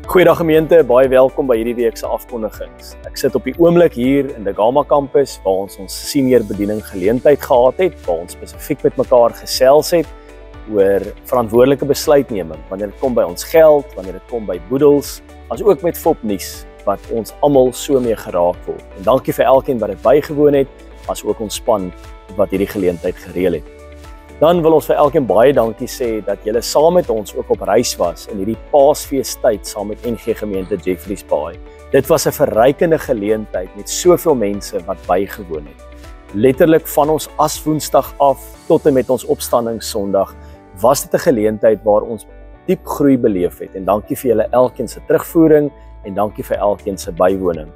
Goeiedag gemeente, baie welkom by hierdie week se afkondigings. Ek sit op die oomblik hier in die Gama kampus waar ons senior bediening geleentheid gehad het, waar ons spesifiek met mekaar gesels het oor verantwoordelike besluitneming wanneer dit kom by ons geld, wanneer dit kom by boedels, as ook met fopnuus wat ons almal so mee geraak word. En dankie vir elkeen wat dit bygewoon het, as ook ons span wat hierdie geleentheid gereël het. Dan wil ons vir elkeen baie dankie sê dat julle saam met ons ook op reis was in hierdie Paasfeestyd saam met NG Gemeente Jeffreys Bay. Dit was 'n verrykende geleentheid met soveel mense wat bygewoon het. Letterlik van ons Aswoensdag af tot en met ons Opstanding Sondag was dit 'n geleentheid waar ons diep groei beleef het. En dankie vir julle elkeen se terugvoering en dankie vir elkeen se bywoning.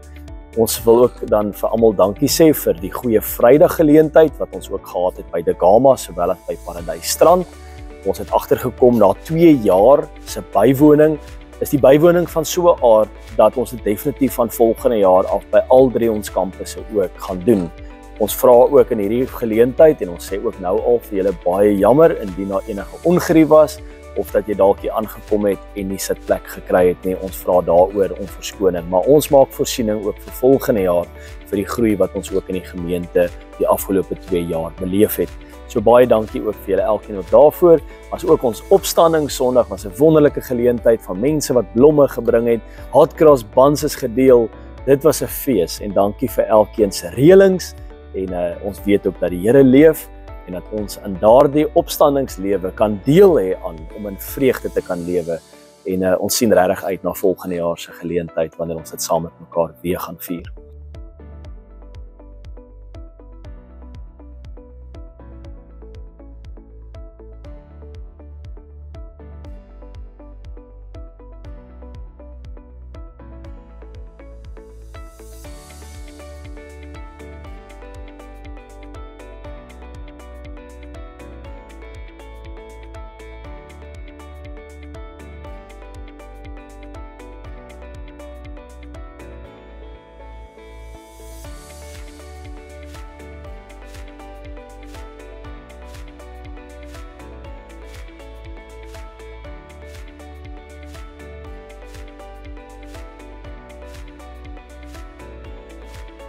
Ons wil ook dan vir almal dankie sê vir die goeie Vrydag geleentheid wat ons ook gehad het by die Gama sowel as by Paradys Strand. Ons het agtergekom na 2 jaar se bywoning. Is die bywoning van so 'n aard dat ons dit definitief van volgende jaar af by al 3 ons kampusse ook gaan doen. Ons vra ook in hierdie geleentheid en ons sê ook nou al vir julle baie jammer indien daar enige ongerief was of dat jy dalk hier aangekom het en nie sitplek gekry het nie. Ons vra daaroor om verskoning, maar ons maak voorsiening ook vir volgende jaar vir die groei wat ons ook in die gemeente die afgelope 2 jaar beleef het. So baie dankie ook vir julle elkeen ook daarvoor. As ook ons Opstanding Sondag was 'n wonderlike geleentheid van mense wat blomme gebring het, hotcross buns is gedeel. Dit was 'n fees en dankie vir elkeen se reëlings en ons weet ook dat die Here leef en dat ons in daardie opstandingslewe kan deel hê aan om in vreugde te kan lewe en ons sien regtig uit na volgende jaar se geleentheid wanneer ons dit saam met mekaar weer gaan vier.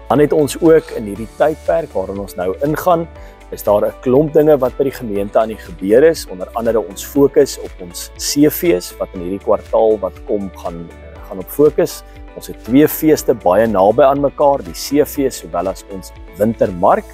Dan het ons ook in hierdie tydperk waarin ons nou ingaan, is daar 'n klomp dinge wat by die gemeente aan die gebeur is, onder andere ons fokus op ons seefees wat in hierdie kwartaal wat kom gaan op fokus. Ons het 2 feeste baie naby aan mekaar, die seefees sowel as ons wintermark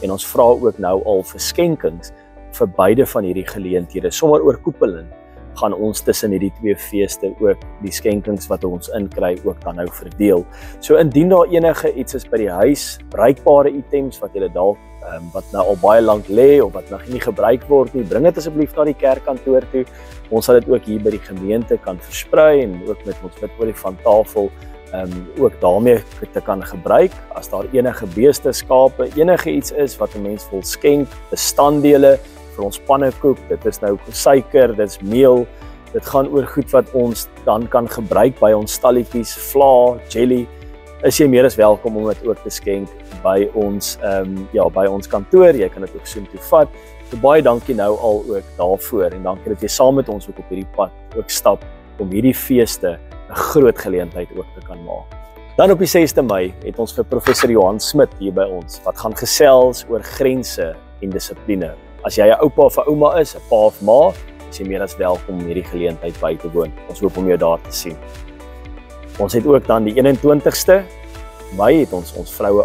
en ons vra ook nou al vir skenkings vir beide van hierdie geleenthede, sommer oorkoepelend gaan ons tussen hierdie 2 feeste ook die skenkings wat ons inkry ook dan nou verdeel. So indien daar enige iets is by die huis, bruikbare items wat julle dalk wat nou al baie lank lê of wat nog nie gebruik word nie, bring dit asseblief na die kerkkantoor toe. Ons sal dit ook hier by die gemeente kan versprei en ook met ons olifantafel ook daarmee te kan gebruik. As daar enige beeste, skape, enige iets is wat 'n mens wil skenk, bestanddele vir ons pannekoek, dit is nou suiker, dit is meel, dit gaan oor goed wat ons dan kan gebruik by ons stalletjies, vla, jelly, is jy meer as welkom om dit ook te skenk by ons by ons kantoor, jy kan dit ook soontoe vat. So baie dankie nou al ook daarvoor en dankie dat jy saam met ons ook op hierdie pad ook stap om hierdie feeste 'n groot geleentheid ook te kan maak. Dan op die 6de Mei het ons vir professor Johan Smit hier by ons wat gaan gesels oor grense en dissipline. As jy 'n oupa of 'n ouma is, 'n pa of ma, is jy meer as welkom om hierdie geleentheid by te woon. Ons hoop om jou daar te sien. Ons het ook dan die 21ste Mei het ons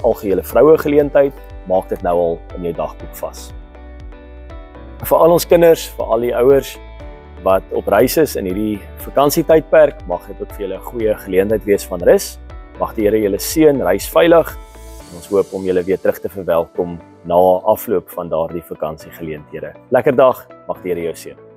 algehele vroue geleentheid, maak dit nou al in jou dagboek vas. Vir al ons kinders, vir al die ouers wat op reis is in hierdie vakansietydperk, mag dit ook vir julle 'n goeie geleentheid wees van rus. Mag die Here julle seën, reis veilig. En ons hoop om julle weer terug te verwelkom na afloop van daardie vakansiegeleenthede. Lekker dag, mag die Here jou seën.